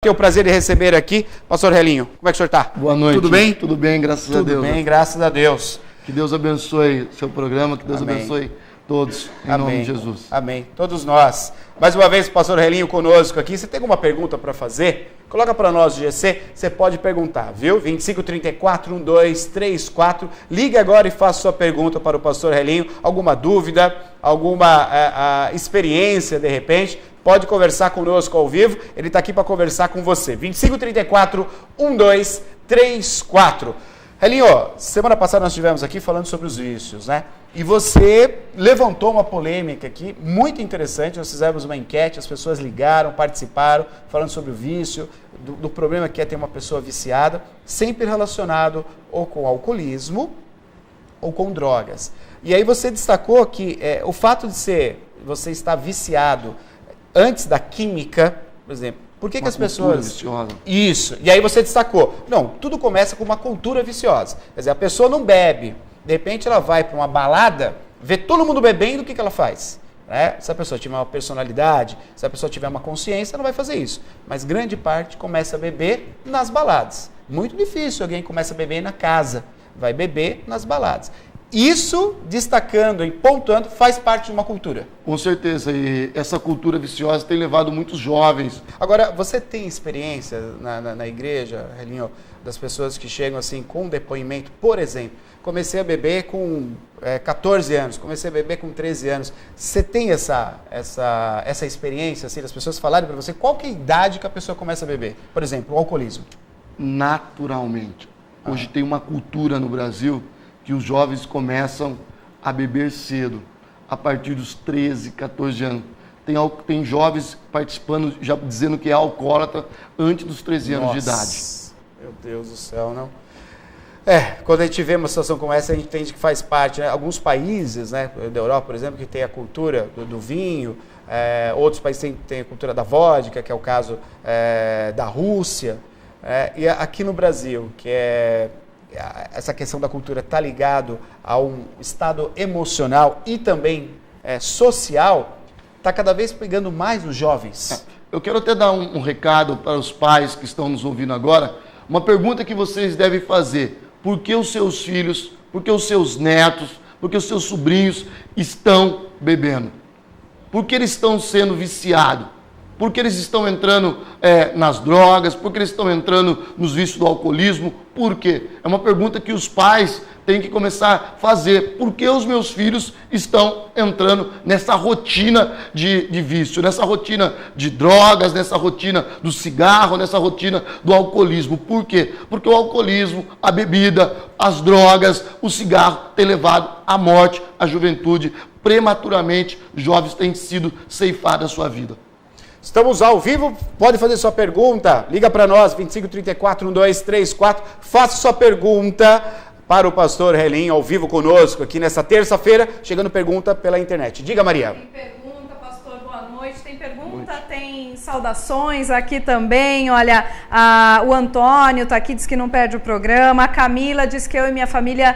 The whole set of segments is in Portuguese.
Tenho o prazer de receber aqui, pastor Relinho. Como é que o senhor está? Boa noite. Tudo bem? Tudo bem, graças a Deus. Tudo bem, graças a Deus. Que Deus abençoe seu programa, que Deus Amém. abençoe todos, em Amém. nome de Jesus. Amém. Todos nós. Mais uma vez, o pastor Relinho conosco aqui. Você tem alguma pergunta para fazer? Coloca para nós o GC, você pode perguntar, viu? 2534-1234. Ligue agora e faça sua pergunta para o pastor Relinho. Alguma dúvida, alguma experiência, de repente, pode conversar conosco ao vivo. Ele está aqui para conversar com você. 2534-1234. Relinho, semana passada nós estivemos aqui falando sobre os vícios, né? E você levantou uma polêmica aqui, muito interessante. Nós fizemos uma enquete, as pessoas ligaram, participaram, falando sobre o vício, do problema que é ter uma pessoa viciada, sempre relacionado ou com alcoolismo ou com drogas. E aí você destacou que o fato de você estar viciado antes da química, por exemplo, por que as pessoas... viciosa. Isso. E aí você destacou. Não, tudo começa com uma cultura viciosa. Quer dizer, a pessoa não bebe. De repente ela vai para uma balada, vê todo mundo bebendo, o que ela faz? Se a pessoa tiver uma personalidade, se a pessoa tiver uma consciência, ela não vai fazer isso. Mas grande parte começa a beber nas baladas. Muito difícil alguém começa a beber na casa. Vai beber nas baladas. Isso, destacando e pontuando, faz parte de uma cultura. Com certeza, e essa cultura viciosa tem levado muitos jovens. Agora, você tem experiência na igreja, Relinho, das pessoas que chegam assim com depoimento? Por exemplo, comecei a beber com 14 anos, comecei a beber com 13 anos. Você tem essa experiência, assim, das pessoas falarem para você qual que é a idade que a pessoa começa a beber? Por exemplo, o alcoolismo. Naturalmente. Hoje tem uma cultura no Brasil que os jovens começam a beber cedo, a partir dos 13, 14 anos. Tem jovens participando, já dizendo que é alcoólatra antes dos 13 anos de idade. Meu Deus do céu, não? Quando a gente vê uma situação como essa, a gente entende que faz parte, né? Alguns países, né, da Europa, por exemplo, que tem a cultura do vinho, outros países têm a cultura da vodka, que é o caso da Rússia, e aqui no Brasil, que essa questão da cultura está ligado a um estado emocional e também social, está cada vez pegando mais os jovens. Eu quero até dar um recado para os pais que estão nos ouvindo agora, uma pergunta que vocês devem fazer: por que os seus filhos, por que os seus netos, por que os seus sobrinhos estão bebendo? Por que eles estão sendo viciados? Por que eles estão entrando nas drogas? Por que eles estão entrando nos vícios do alcoolismo? Por quê? É uma pergunta que os pais têm que começar a fazer. Por que os meus filhos estão entrando nessa rotina de vício, nessa rotina de drogas, nessa rotina do cigarro, nessa rotina do alcoolismo? Por quê? Porque o alcoolismo, a bebida, as drogas, o cigarro tem levado à morte, à juventude. Prematuramente, jovens têm sido ceifados da sua vida. Estamos ao vivo, pode fazer sua pergunta, liga para nós, 2534-1234, faça sua pergunta para o pastor Relinho, ao vivo conosco aqui nessa terça-feira, chegando pergunta pela internet. Diga, Maria. Tem pergunta, pastor, boa noite. Tem pergunta, tem saudações aqui também. Olha, o Antônio está aqui, diz que não perde o programa. A Camila diz que eu e minha família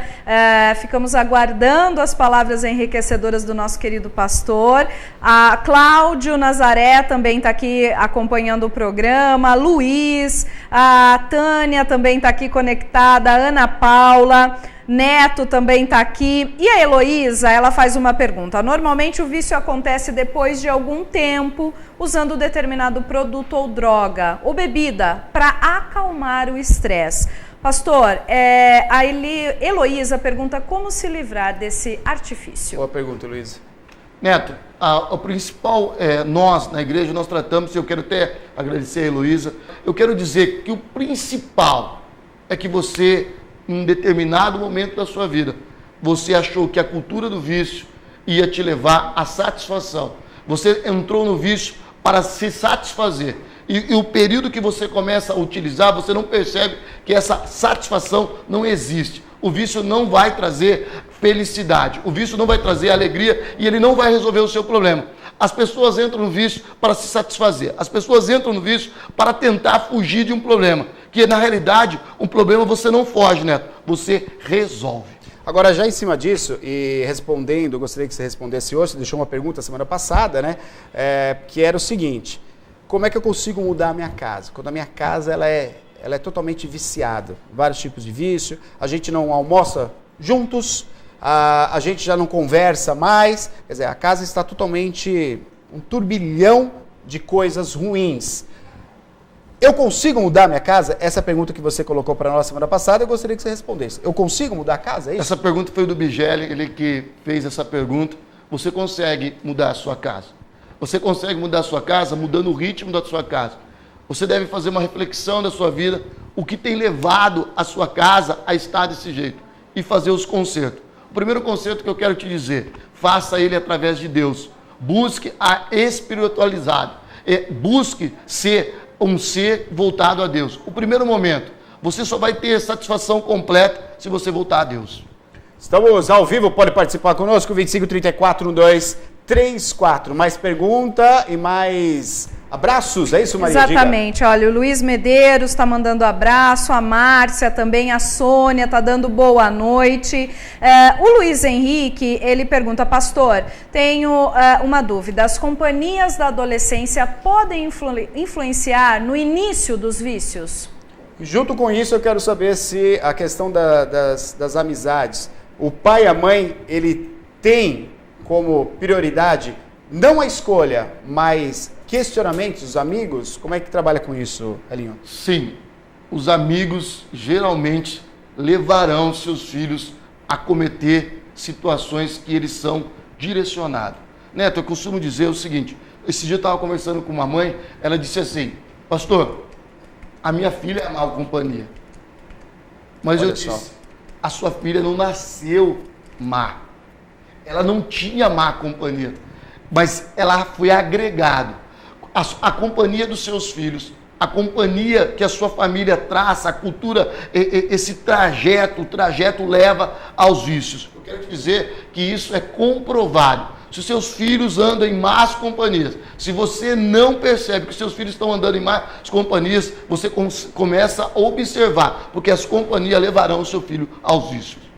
ficamos aguardando as palavras enriquecedoras do nosso querido pastor. A Cláudio Nazaré também está aqui acompanhando o programa. Luiz, a Tânia também está aqui conectada. A Ana Paula. Neto também está aqui. E a Heloísa, ela faz uma pergunta. Normalmente o vício acontece depois de algum tempo usando determinado produto ou droga ou bebida para acalmar o estresse. Pastor, a Heloísa pergunta como se livrar desse artifício. Boa pergunta, Heloísa. Neto, o principal, nós na igreja, nós tratamos, eu quero até agradecer a Heloísa, eu quero dizer que o principal é que você, em determinado momento da sua vida, você achou que a cultura do vício ia te levar à satisfação. Você entrou no vício para se satisfazer. E o período que você começa a utilizar, você não percebe que essa satisfação não existe. O vício não vai trazer felicidade, o vício não vai trazer alegria e ele não vai resolver o seu problema. As pessoas entram no vício para se satisfazer, as pessoas entram no vício para tentar fugir de um problema, que na realidade um problema você não foge, Neto, você resolve. Agora, já em cima disso, e respondendo, eu gostaria que você respondesse hoje, você deixou uma pergunta semana passada, né, que era o seguinte: como é que eu consigo mudar a minha casa? Quando a minha casa ela é totalmente viciada, vários tipos de vício, a gente não almoça juntos, a gente já não conversa mais, quer dizer, a casa está totalmente um turbilhão de coisas ruins. Eu consigo mudar a minha casa? Essa é a pergunta que você colocou para nós semana passada, eu gostaria que você respondesse. Eu consigo mudar a casa, é isso? Essa pergunta foi do Bigeli, ele que fez essa pergunta. Você consegue mudar a sua casa? Você consegue mudar a sua casa mudando o ritmo da sua casa. Você deve fazer uma reflexão da sua vida, o que tem levado a sua casa a estar desse jeito e fazer os consertos. O primeiro conserto que eu quero te dizer, faça ele através de Deus. Busque a espiritualidade. Busque ser um ser voltado a Deus. O primeiro momento, você só vai ter satisfação completa se você voltar a Deus. Estamos ao vivo, pode participar conosco, 25 34 12 34. Mais pergunta e mais abraços, é isso, Maria? Exatamente, Diga. Olha, o Luiz Medeiros está mandando abraço, a Márcia também, a Sônia está dando boa noite. O Luiz Henrique, ele pergunta, pastor, tenho uma dúvida, as companhias da adolescência podem influenciar no início dos vícios? Junto com isso, eu quero saber se a questão das amizades, o pai e a mãe, ele tem como prioridade não a escolha, mas questionamentos dos amigos. Como é que trabalha com isso, Elinho? Sim, os amigos geralmente levarão seus filhos a cometer situações que eles são direcionados. Neto, eu costumo dizer o seguinte, esse dia eu estava conversando com uma mãe, ela disse assim, pastor, a minha filha é má companhia. Mas olha, eu disse, a sua filha não nasceu má. Ela não tinha má companhia, mas ela foi agregado. A companhia dos seus filhos, a companhia que a sua família traça, a cultura, esse trajeto, o trajeto leva aos vícios. Eu quero te dizer que isso é comprovado. Se os seus filhos andam em más companhias, se você não percebe que os seus filhos estão andando em más companhias, você começa a observar, porque as companhias levarão o seu filho aos vícios.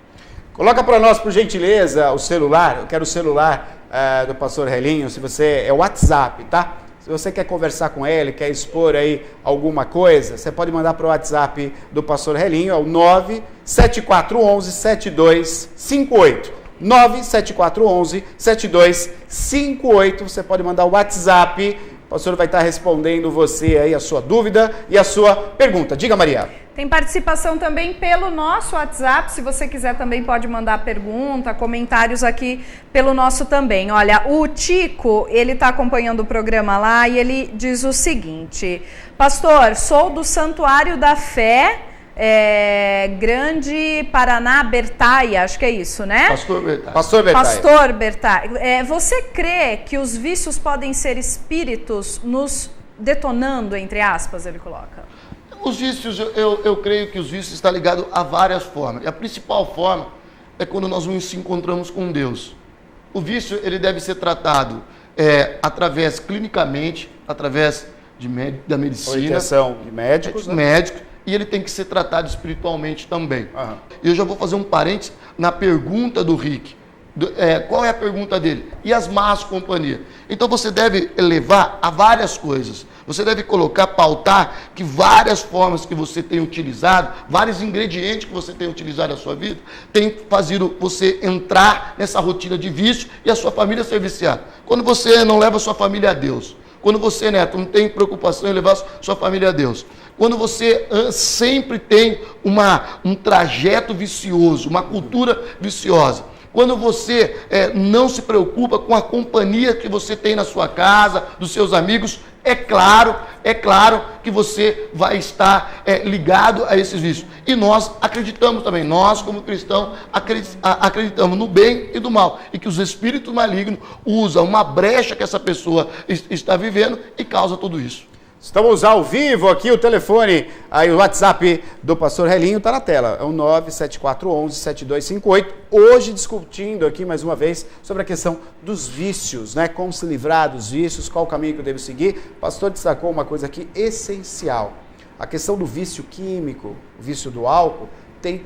Coloca para nós, por gentileza, o celular. Eu quero o celular do pastor Helinho. Se você é o WhatsApp, tá? Se você quer conversar com ele, quer expor aí alguma coisa, você pode mandar para o WhatsApp do pastor Helinho, é o 97411-7258. 97411-7258. Você pode mandar o WhatsApp. O pastor vai estar respondendo você aí a sua dúvida e a sua pergunta. Diga, Maria. Tem participação também pelo nosso WhatsApp, se você quiser também pode mandar pergunta, comentários aqui pelo nosso também. Olha, o Tico, ele está acompanhando o programa lá e ele diz o seguinte, pastor, sou do Santuário da Fé, Grande Paraná, Bertaia, acho que é isso, né? Pastor Bertaia. Pastor Bertaia. Você crê que os vícios podem ser espíritos nos detonando, entre aspas, ele coloca? Os vícios, eu creio que os vícios estão ligados a várias formas. E a principal forma é quando nós nos encontramos com Deus. O vício, ele deve ser tratado através, clinicamente, através da medicina. Orientação de médicos, né? Médicos. E ele tem que ser tratado espiritualmente também. E eu já vou fazer um parênteses na pergunta do Rick. Qual é a pergunta dele? E as más companhias? Então você deve levar a várias coisas. Você deve pautar que várias formas que você tem utilizado, vários ingredientes que você tem utilizado na sua vida, tem fazido você entrar nessa rotina de vício e a sua família ser viciada. Quando você não leva a sua família a Deus, quando você, Neto, não tem preocupação em levar a sua família a Deus, quando você sempre tem um trajeto vicioso, uma cultura viciosa, quando você não se preocupa com a companhia que você tem na sua casa, dos seus amigos, é claro que você vai estar ligado a esses vícios. E nós acreditamos também, nós como cristãos, acreditamos no bem e do mal. E que os espíritos malignos usam uma brecha que essa pessoa está vivendo e causa tudo isso. Estamos ao vivo aqui, o telefone, aí o WhatsApp do pastor Helinho está na tela, é o 97411-7258, hoje discutindo aqui mais uma vez sobre a questão dos vícios, né? Como se livrar dos vícios, qual o caminho que eu devo seguir. O pastor destacou uma coisa aqui essencial, a questão do vício químico, o vício do álcool, tem que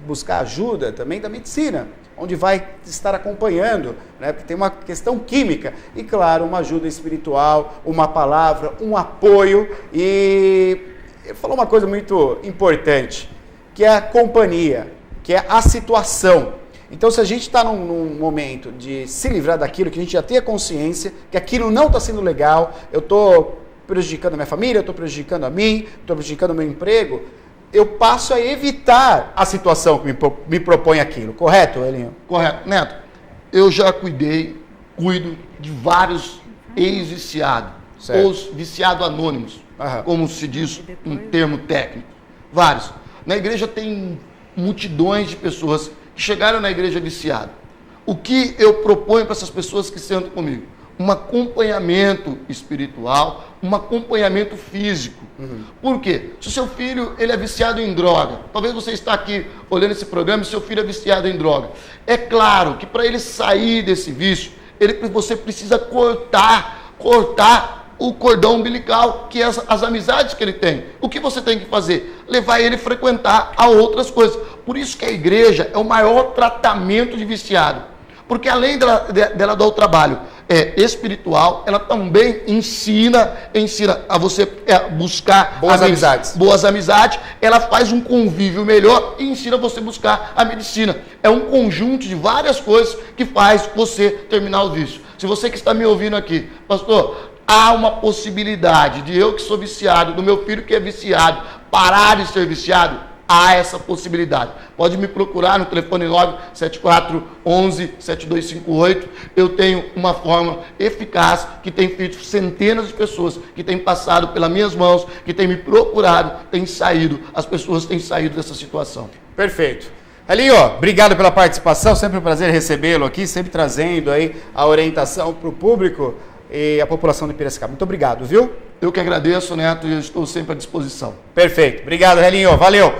buscar ajuda também da medicina, onde vai estar acompanhando, né? Porque tem uma questão química e, claro, uma ajuda espiritual, uma palavra, um apoio. E ele falou uma coisa muito importante, que é a companhia, que é a situação. Então, se a gente está num momento de se livrar daquilo, que a gente já tenha consciência, que aquilo não está sendo legal, eu estou prejudicando a minha família, eu estou prejudicando a mim, estou prejudicando o meu emprego, eu passo a evitar a situação que me propõe aquilo. Correto, Elinho? Correto. Neto, eu já cuido de vários ex-viciados, ou viciados anônimos, como se diz um termo técnico. Vários. Na igreja tem multidões de pessoas que chegaram na igreja viciadas. O que eu proponho para essas pessoas que sentam comigo? Um acompanhamento espiritual, um acompanhamento físico. Por quê? Se o seu filho ele é viciado em droga, talvez você está aqui olhando esse programa e seu filho é viciado em droga. É claro que para ele sair desse vício, você precisa cortar o cordão umbilical, que é as amizades que ele tem. O que você tem que fazer? Levar ele a frequentar a outras coisas. Por isso que a igreja é o maior tratamento de viciado. Porque além dela dar o trabalho espiritual, ela também ensina a você buscar boas amizades, ela faz um convívio melhor e ensina você a buscar a medicina. É um conjunto de várias coisas que faz você terminar o vício. Se você que está me ouvindo aqui, pastor, há uma possibilidade de eu que sou viciado, do meu filho que é viciado, parar de ser viciado? Há essa possibilidade. Pode me procurar no telefone 97411-7258. Eu tenho uma forma eficaz que tem feito centenas de pessoas que têm passado pelas minhas mãos, que têm me procurado, as pessoas têm saído dessa situação. Perfeito. Elinho, obrigado pela participação, sempre um prazer recebê-lo aqui, sempre trazendo aí a orientação para o público e a população de Piracicaba. Muito obrigado, viu? Eu que agradeço, Neto, e eu estou sempre à disposição. Perfeito. Obrigado, Elinho. Valeu.